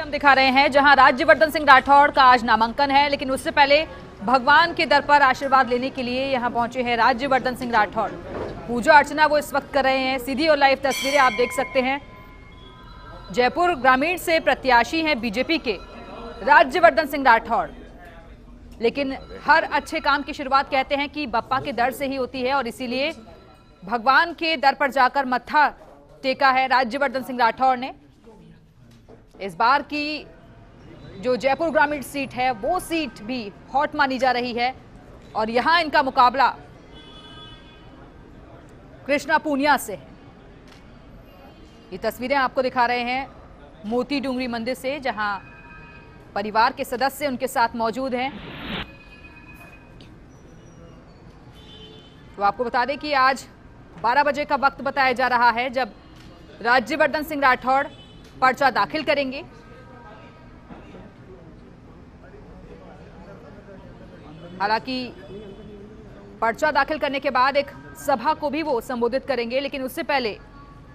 हम दिखा रहे हैं जहां राज्यवर्धन सिंह राठौड़ का आज नामांकन है, लेकिन उससे पहले भगवान के दर पर आशीर्वाद लेने के लिए यहां पहुंचे हैं राज्यवर्धन सिंह राठौड़। पूजा अर्चना वो इस वक्त कर रहे हैं। सीधी और लाइव तस्वीरें आप देख सकते हैं। जयपुर ग्रामीण से प्रत्याशी हैं बीजेपी के राज्यवर्धन सिंह राठौड़, लेकिन हर अच्छे काम की शुरुआत कहते हैं कि बप्पा के दर से ही होती है, और इसीलिए भगवान के दर पर जाकर मत्था टेका है राज्यवर्धन सिंह राठौड़ ने। इस बार की जो जयपुर ग्रामीण सीट है वो सीट भी हॉट मानी जा रही है, और यहां इनका मुकाबला कृष्णा पूनिया से है। ये तस्वीरें आपको दिखा रहे हैं मोती डूंगरी मंदिर से, जहां परिवार के सदस्य उनके साथ मौजूद हैं। तो आपको बता दें कि आज 12 बजे का वक्त बताया जा रहा है जब राज्यवर्धन सिंह राठौड़ पर्चा दाखिल करेंगे। हालांकि पर्चा दाखिल करने के बाद एक सभा को भी वो संबोधित करेंगे, लेकिन उससे पहले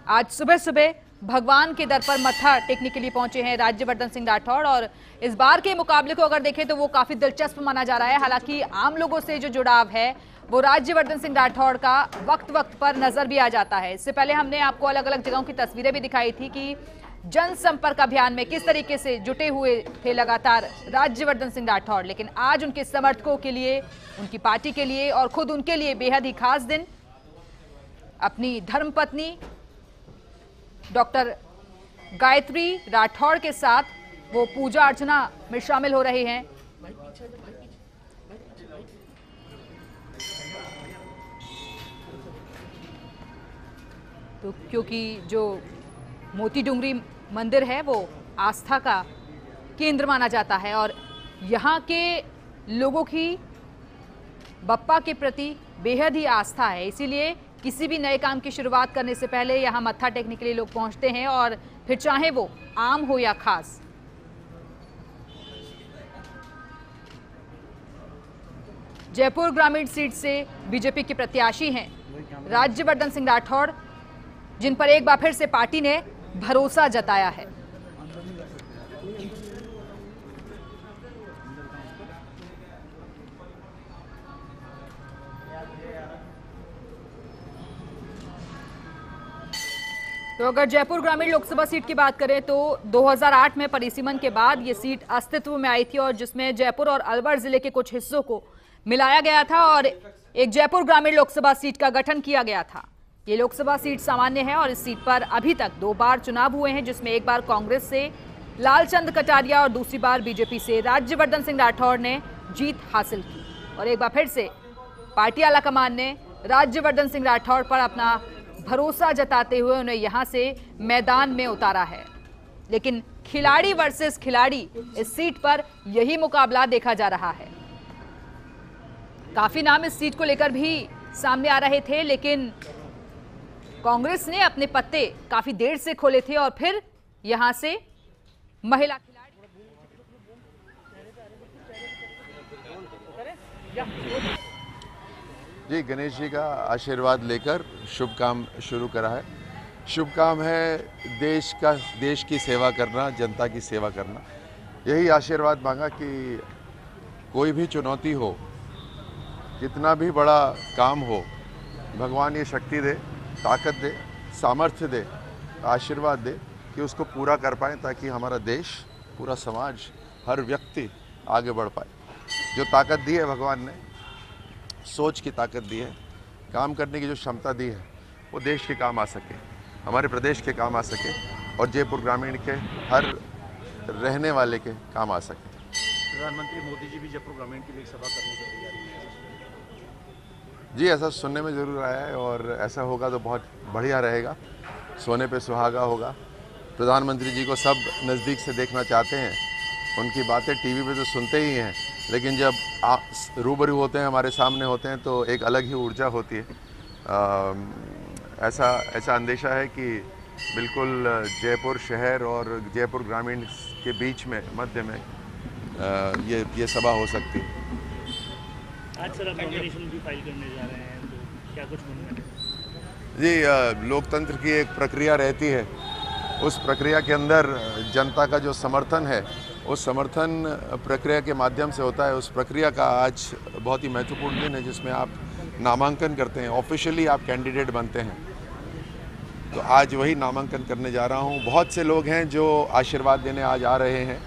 आज सुबह सुबह भगवान के दर पर मत्था टेकने के लिए पहुंचे हैं राज्यवर्धन सिंह राठौड़। और इस बार के मुकाबले को अगर देखें तो वो काफी दिलचस्प माना जा रहा है। हालांकि आम लोगों से जो जुड़ाव है वो राज्यवर्धन सिंह राठौड़ का वक्त वक्त पर नजर भी आ जाता है। इससे पहले हमने आपको अलग अलग जगहों की तस्वीरें भी दिखाई थी कि जनसंपर्क अभियान में किस तरीके से जुटे हुए थे लगातार राज्यवर्धन सिंह राठौड़, लेकिन आज उनके समर्थकों के लिए, उनकी पार्टी के लिए और खुद उनके लिए बेहद ही खास दिन। अपनी धर्मपत्नी डॉक्टर गायत्री राठौड़ के साथ वो पूजा अर्चना में शामिल हो रहे हैं। तो क्योंकि जो मोती डूंगरी मंदिर है वो आस्था का केंद्र माना जाता है, और यहाँ के लोगों की बप्पा के प्रति बेहद ही आस्था है, इसीलिए किसी भी नए काम की शुरुआत करने से पहले यहाँ मत्था टेकने के लिए लोग पहुँचते हैं, और फिर चाहे वो आम हो या खास। जयपुर ग्रामीण सीट से बीजेपी के प्रत्याशी हैं राज्यवर्धन सिंह राठौड़, जिन पर एक बार फिर से पार्टी ने भरोसा जताया है। तो अगर जयपुर ग्रामीण लोकसभा सीट की बात करें तो 2008 में परिसीमन के बाद ये सीट अस्तित्व में आई थी, और जिसमें जयपुर और अलवर जिले के कुछ हिस्सों को मिलाया गया था और एक जयपुर ग्रामीण लोकसभा सीट का गठन किया गया था। ये लोकसभा सीट सामान्य है और इस सीट पर अभी तक 2 बार चुनाव हुए हैं, जिसमें एक बार कांग्रेस से लालचंद कटारिया और दूसरी बार बीजेपी से राज्यवर्धन सिंह राठौड़ ने जीत हासिल की, और एक बार फिर से पार्टी आलाकमान ने राज्यवर्धन सिंह राठौड़ पर अपना भरोसा जताते हुए उन्हें यहां से मैदान में उतारा है। लेकिन खिलाड़ी वर्सेस खिलाड़ी, इस सीट पर यही मुकाबला देखा जा रहा है। काफी नाम इस सीट को लेकर भी सामने आ रहे थे, लेकिन कांग्रेस ने अपने पत्ते काफी देर से खोले थे, और फिर यहां से महिला खिलाड़ी जी गणेश जी का आशीर्वाद लेकर शुभ काम शुरू करा है। शुभ काम है देश की सेवा करना, जनता की सेवा करना। यही आशीर्वाद मांगा कि कोई भी चुनौती हो, कितना भी बड़ा काम हो, भगवान ये शक्ति दे, ताकत दे, सामर्थ्य दे, आशीर्वाद दे कि उसको पूरा कर पाएँ, ताकि हमारा देश, पूरा समाज, हर व्यक्ति आगे बढ़ पाए। जो ताकत दी है भगवान ने, सोच की ताकत दी है, काम करने की जो क्षमता दी है, वो देश के काम आ सके, हमारे प्रदेश के काम आ सके, और जयपुर ग्रामीण के हर रहने वाले के काम आ सके। प्रधानमंत्री मोदी जी भी जयपुर ग्रामीण के लिए एक सभा करने की तैयारी है जी, ऐसा सुनने में ज़रूर आया है, और ऐसा होगा तो बहुत बढ़िया रहेगा, सोने पे सुहागा होगा। प्रधानमंत्री जी को सब नज़दीक से देखना चाहते हैं, उनकी बातें टीवी पे तो सुनते ही हैं, लेकिन जब रूबरू होते हैं, हमारे सामने होते हैं, तो एक अलग ही ऊर्जा होती है। ऐसा अंदेशा है कि बिल्कुल जयपुर शहर और जयपुर ग्रामीण के बीच में, मध्य में ये सभा हो सकती है। आज सर आप नॉमिनेशन भी फाइल करने जा रहे हैं, तो क्या कुछ बोलना है? जी, लोकतंत्र की एक प्रक्रिया रहती है उस प्रक्रिया के अंदर जनता का जो समर्थन है, उस समर्थन प्रक्रिया के माध्यम से होता है। उस प्रक्रिया का आज बहुत ही महत्वपूर्ण दिन है, जिसमें आप नामांकन करते हैं, ऑफिशियली आप कैंडिडेट बनते हैं। तो आज वही नामांकन करने जा रहा हूँ। बहुत से लोग हैं जो आशीर्वाद देने आज आ रहे हैं।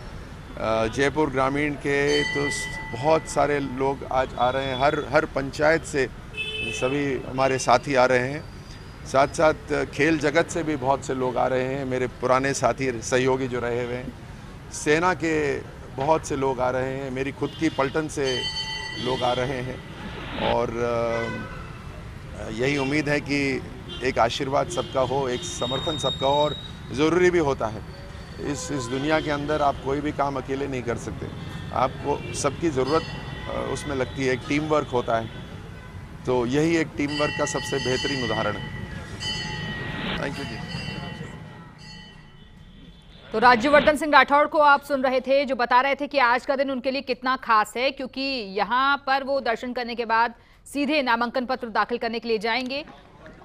जयपुर ग्रामीण के तो बहुत सारे लोग आज आ रहे हैं, हर पंचायत से सभी हमारे साथी आ रहे हैं। साथ साथ खेल जगत से भी बहुत से लोग आ रहे हैं, मेरे पुराने साथी सहयोगी जो रहे हुए हैं। सेना के बहुत से लोग आ रहे हैं, मेरी खुद की पलटन से लोग आ रहे हैं। और यही उम्मीद है कि एक आशीर्वाद सबका हो, एक समर्थन सबका हो, और ज़रूरी भी होता है। इस दुनिया के अंदर आप कोई भी काम अकेले नहीं कर सकते, आपको सबकी ज़रूरत उसमें लगती है, एक टीम वर्क होता है। तो यही एक टीम वर्क का सबसे बेहतरीन उदाहरण है। थैंक यू जी। तो राज्यवर्धन सिंह राठौड़ को आप सुन रहे थे, जो बता रहे थे कि आज का दिन उनके लिए कितना खास है, क्योंकि यहाँ पर वो दर्शन करने के बाद सीधे नामांकन पत्र दाखिल करने के लिए जाएंगे।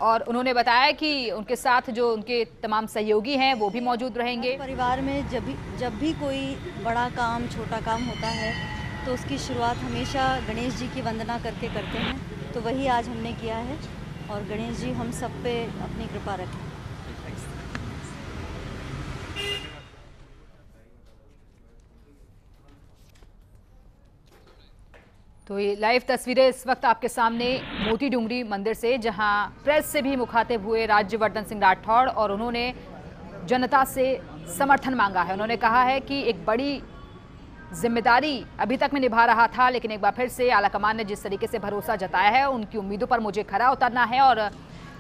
और उन्होंने बताया कि उनके साथ जो उनके तमाम सहयोगी हैं वो भी मौजूद रहेंगे। परिवार में जब भी कोई बड़ा काम, छोटा काम होता है तो उसकी शुरुआत हमेशा गणेश जी की वंदना करके करते हैं। तो वही आज हमने किया है, और गणेश जी हम सब पे अपनी कृपा रखें। तो ये लाइव तस्वीरें इस वक्त आपके सामने मोती डूंगरी मंदिर से, जहां प्रेस से भी मुखातिब हुए राज्यवर्धन सिंह राठौड़, और उन्होंने जनता से समर्थन मांगा है। उन्होंने कहा है कि एक बड़ी जिम्मेदारी अभी तक मैं निभा रहा था, लेकिन एक बार फिर से आलाकमान ने जिस तरीके से भरोसा जताया है, उनकी उम्मीदों पर मुझे खरा उतरना है, और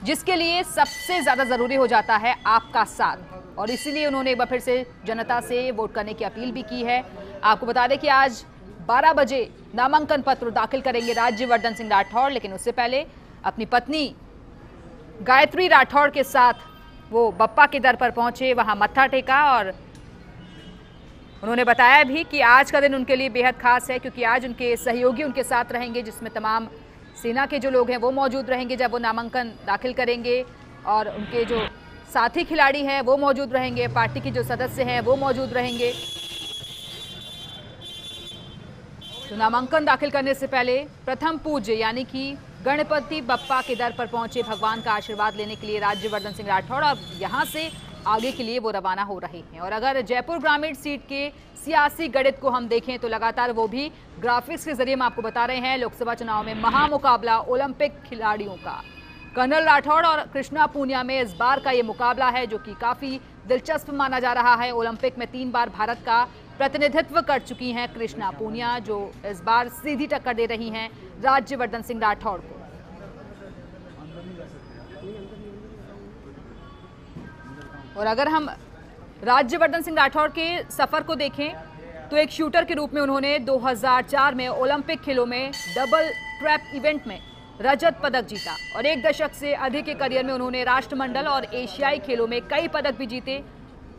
जिसके लिए सबसे ज़्यादा ज़रूरी हो जाता है आपका साथ। और इसीलिए उन्होंने एक बार फिर से जनता से वोट करने की अपील भी की है। आपको बता दें कि आज 12 बजे नामांकन पत्र दाखिल करेंगे राज्यवर्धन सिंह राठौड़, लेकिन उससे पहले अपनी पत्नी गायत्री राठौड़ के साथ वो बप्पा के दर पर पहुंचे, वहां मत्था टेका। और उन्होंने बताया भी कि आज का दिन उनके लिए बेहद खास है, क्योंकि आज उनके सहयोगी उनके साथ रहेंगे, जिसमें तमाम सेना के जो लोग हैं वो मौजूद रहेंगे जब वो नामांकन दाखिल करेंगे, और उनके जो साथी खिलाड़ी हैं वो मौजूद रहेंगे, पार्टी के जो सदस्य हैं वो मौजूद रहेंगे। तो नामांकन दाखिल करने से पहले प्रथम पूज्य यानी कि गणपति बप्पा के दर पर पहुंचे भगवान का आशीर्वाद लेने के लिए राज्यवर्धन सिंह राठौड़, और यहां से आगे के लिए वो रवाना हो रहे हैं। और अगर जयपुर ग्रामीण सीट के सियासी गणित को हम देखें तो लगातार वो भी ग्राफिक्स के जरिए हम आपको बता रहे हैं, लोकसभा चुनाव में महामुकाबला ओलंपिक खिलाड़ियों का। कर्नल राठौड़ और कृष्णा पूनिया में इस बार का ये मुकाबला है, जो कि काफी दिलचस्प माना जा रहा है। ओलंपिक में 3 बार भारत का प्रतिनिधित्व कर चुकी हैं कृष्णा पूनिया, जो इस बार सीधी टक्कर दे रही हैं राज्यवर्धन सिंह राठौड़ को। और अगर हम राज्यवर्धन सिंह राठौड़ के सफर को देखें तो एक शूटर के रूप में उन्होंने 2004 में ओलंपिक खेलों में डबल ट्रैप इवेंट में रजत पदक जीता, और 1 दशक से अधिक के करियर में उन्होंने राष्ट्रमंडल और एशियाई खेलों में कई पदक भी जीते।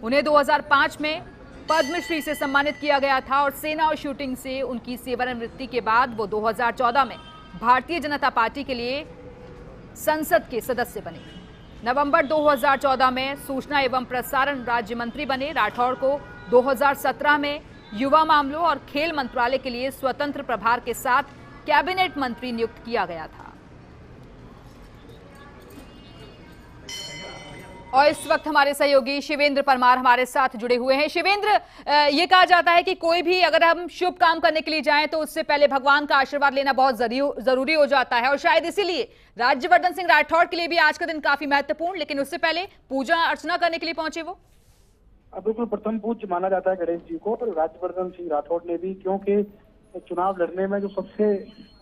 उन्हें 2005 में पद्मश्री से सम्मानित किया गया था, और सेना और शूटिंग से उनकी सेवानिवृत्ति के बाद वो 2014 में भारतीय जनता पार्टी के लिए संसद के सदस्य बने। नवंबर 2014 में सूचना एवं प्रसारण राज्य मंत्री बने। राठौड़ को 2017 में युवा मामलों और खेल मंत्रालय के लिए स्वतंत्र प्रभार के साथ कैबिनेट मंत्री नियुक्त किया गया था। और इस वक्त हमारे सहयोगी शिवेंद्र परमार हमारे साथ जुड़े हुए हैं। शिवेंद्र, ये कहा जाता है कि कोई भी अगर हम शुभ काम करने के लिए जाएं तो उससे पहले भगवान का आशीर्वाद लेना बहुत जरूरी हो जाता है, और शायद इसीलिए राज्यवर्धन सिंह राठौड़ के लिए भी आज का दिन काफी महत्वपूर्ण, लेकिन उससे पहले पूजा अर्चना करने के लिए पहुंचे वो। बिल्कुल प्रथम पूज्य माना जाता है गणेश जी को, और राज्यवर्धन सिंह राठौड़ ने भी, क्योंकि चुनाव लड़ने में जो सबसे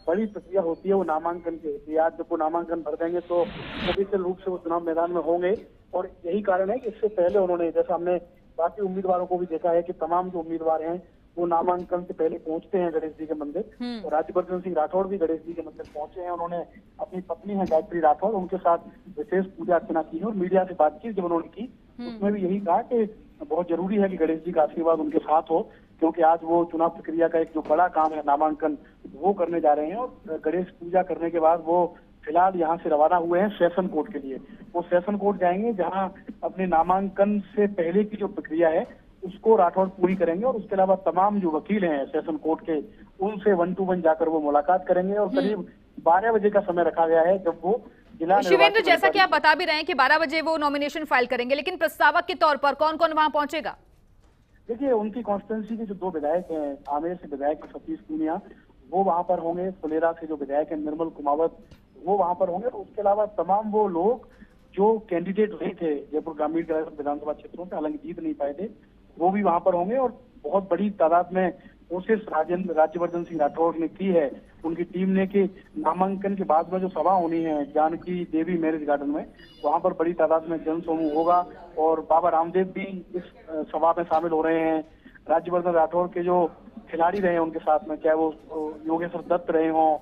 बड़ी प्रक्रिया होती है वो नामांकन की होती है। आज जब वो नामांकन भर देंगे तो ऑफिशियल रूप से वो चुनाव मैदान में होंगे, और यही कारण है कि इससे पहले उन्होंने, जैसा हमने बाकी उम्मीदवारों को भी देखा है कि तमाम जो उम्मीदवार हैं वो नामांकन से पहले पहुंचते हैं गणेश जी के मंदिर, और राज्यवर्धन सिंह राठौड़ भी गणेश जी के मंदिर पहुंचे हैं। उन्होंने अपनी पत्नी है गायत्री राठौड़, उनके साथ विशेष पूजा अर्चना की है, और मीडिया से बातचीत जब उन्होंने की उसमें भी यही कहा कि बहुत जरूरी है कि गणेश जी का आशीर्वाद उनके साथ हो, क्योंकि आज वो चुनाव प्रक्रिया का एक जो बड़ा काम है नामांकन, वो करने जा रहे हैं, और गणेश पूजा करने के बाद वो फिलहाल यहाँ से रवाना हुए हैं सेशन कोर्ट के लिए। वो सेशन कोर्ट जाएंगे जहाँ अपने नामांकन से पहले की जो प्रक्रिया है उसको राठौड़ पूरी करेंगे, और उसके अलावा तमाम जो वकील हैं सेशन कोर्ट के उनसे 1 to 1 जाकर वो मुलाकात करेंगे। और करीब 12 बजे का समय रखा गया है जब वो जिला शिवेंद्र, जैसा कि आप बता भी रहे हैं कि 12 बजे वो नॉमिनेशन फाइल करेंगे, लेकिन प्रस्तावक के तौर पर कौन कौन वहां पहुंचेगा? देखिए, उनकी कॉन्स्टिट्यूंसी के जो 2 विधायक हैं, आमेर से विधायक सतीश पूनिया वो वहां पर होंगे, फुलेरा से जो विधायक हैं निर्मल कुमावत वो वहां पर होंगे। और उसके अलावा तमाम वो लोग जो कैंडिडेट रहे थे जयपुर ग्रामीण के विधानसभा क्षेत्रों से, हालांकि जीत नहीं पाए थे, वो भी वहां पर होंगे। और बहुत बड़ी तादाद में कोशिश राज्यवर्धन सिंह राठौड़ ने की है, उनकी टीम ने, कि नामांकन के बाद में जो सभा होनी है जानकी देवी मैरिज गार्डन में, वहां पर बड़ी तादाद में जन समूह होगा और बाबा रामदेव भी इस सभा में शामिल हो रहे हैं। राज्यवर्धन राठौड़ के जो खिलाड़ी रहे हैं उनके साथ में, चाहे वो योगेश्वर दत्त रहे हों,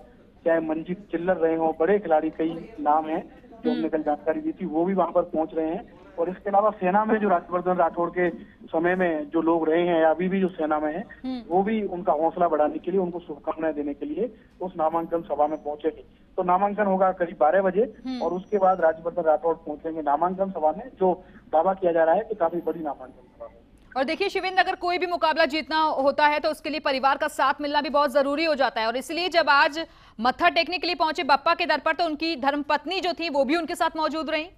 चाहे मंजीत चिल्लर रहे हों, बड़े खिलाड़ी कई नाम हैं जो हमने कल जानकारी दी थी, वो भी वहां पर पहुंच रहे हैं। और इसके अलावा सेना में जो राज्यवर्धन राठौड़ के समय में जो लोग रहे हैं या अभी भी जो सेना में हैं, वो भी उनका हौसला बढ़ाने के लिए, उनको शुभकामनाएं देने के लिए उस नामांकन सभा में पहुंचेगी। तो नामांकन होगा करीब 12 बजे और उसके बाद राज्यवर्धन राठौड़ पहुंचेंगे नामांकन सभा में, जो दावा किया जा रहा है कि काफी बड़ी नामांकन सभा है। और देखिए शिवेंद्र, अगर कोई भी मुकाबला जीतना होता है तो उसके लिए परिवार का साथ मिलना भी बहुत जरूरी हो जाता है, और इसलिए जब आज मत्था टेकने के लिए पहुंचे बप्पा के दर पर तो उनकी धर्मपत्नी जो थी वो भी उनके साथ मौजूद रही।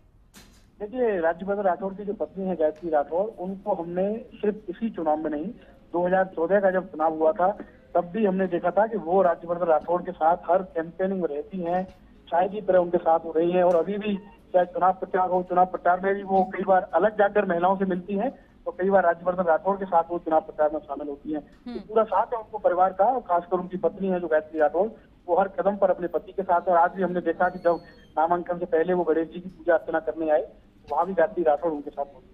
देखिए, राज्यवर्धन राठौड़ की जो पत्नी है गायत्री राठौड़, उनको हमने सिर्फ इसी चुनाव में नहीं, 2014 का जब चुनाव हुआ था तब भी हमने देखा था कि वो राज्यवर्धन राठौड़ के साथ हर कैंपेनिंग में रहती हैं, चाय की तरह उनके साथ हो रही हैं। और अभी भी चाहे चुनाव प्रचार हो, चुनाव प्रचार में भी वो कई बार अलग जाकर महिलाओं से मिलती हैं, तो कई बार राज्यवर्धन राठौड़ के साथ वो चुनाव प्रचार में शामिल होती हैं। तो पूरा साथ है उनको परिवार का, और खासकर उनकी पत्नी है जो गायत्री राठौड़, वो हर कदम पर अपने पति के साथ। और आज भी हमने देखा कि जब नामांकन से पहले वो गणेश जी की पूजा अर्चना करने आए, वहां भी गायत्री राठौड़ उनके साथ मौजूद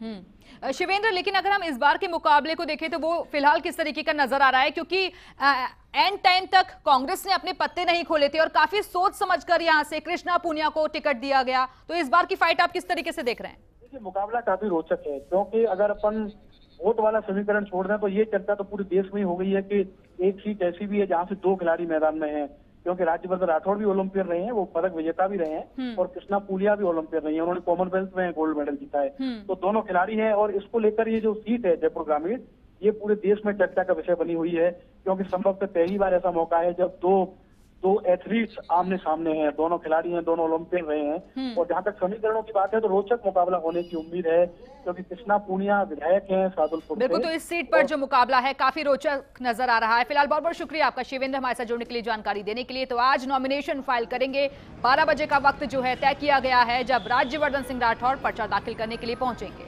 है। शिवेंद्र, लेकिन अगर हम इस बार के मुकाबले को देखें तो वो फिलहाल किस तरीके का नजर आ रहा है, क्योंकि एंड टाइम तक कांग्रेस ने अपने पत्ते नहीं खोले थे और काफी सोच समझकर यहां से कृष्णा पूनिया को टिकट दिया गया, तो इस बार की फाइट आप किस तरीके से देख रहे हैं? देखिए, मुकाबला काफी रोचक है, क्योंकि अगर अपन वोट वाला समीकरण छोड़ दें तो ये चर्चा तो पूरे देश में ही हो गई है कि एक सीट ऐसी भी है जहां से 2 खिलाड़ी मैदान में हैं, क्योंकि राज्यवर्धन राठौड़ भी ओलंपियन रहे हैं, वो पदक विजेता भी रहे हैं, और कृष्णा पूनिया भी ओलंपियन रही है, उन्होंने कॉमनवेल्थ में गोल्ड मेडल जीता है। तो दोनों खिलाड़ी हैं, और इसको लेकर ये जो सीट है जयपुर ग्रामीण, ये पूरे देश में चर्चा का विषय बनी हुई है, क्योंकि संभवतः पहली बार ऐसा मौका है जब दो एथलीट्स आमने सामने हैं, दोनों खिलाड़ी हैं, दोनों ओलंपियन रहे हैं। और जहां तक समीकरणों की बात है तो रोचक मुकाबला होने की उम्मीद है, क्योंकि कृष्णा पूनिया विधायक हैं सादुलपुर से। बिल्कुल, तो इस सीट पर जो मुकाबला है काफी रोचक नजर आ रहा है। फिलहाल बहुत बहुत शुक्रिया आपका शिवेंद्र, हमारे साथ जुड़ने के लिए, जानकारी देने के लिए। तो आज नॉमिनेशन फाइल करेंगे, 12 बजे का वक्त जो है तय किया गया है जब राज्यवर्धन सिंह राठौड़ पर्चा दाखिल करने के लिए पहुंचेंगे।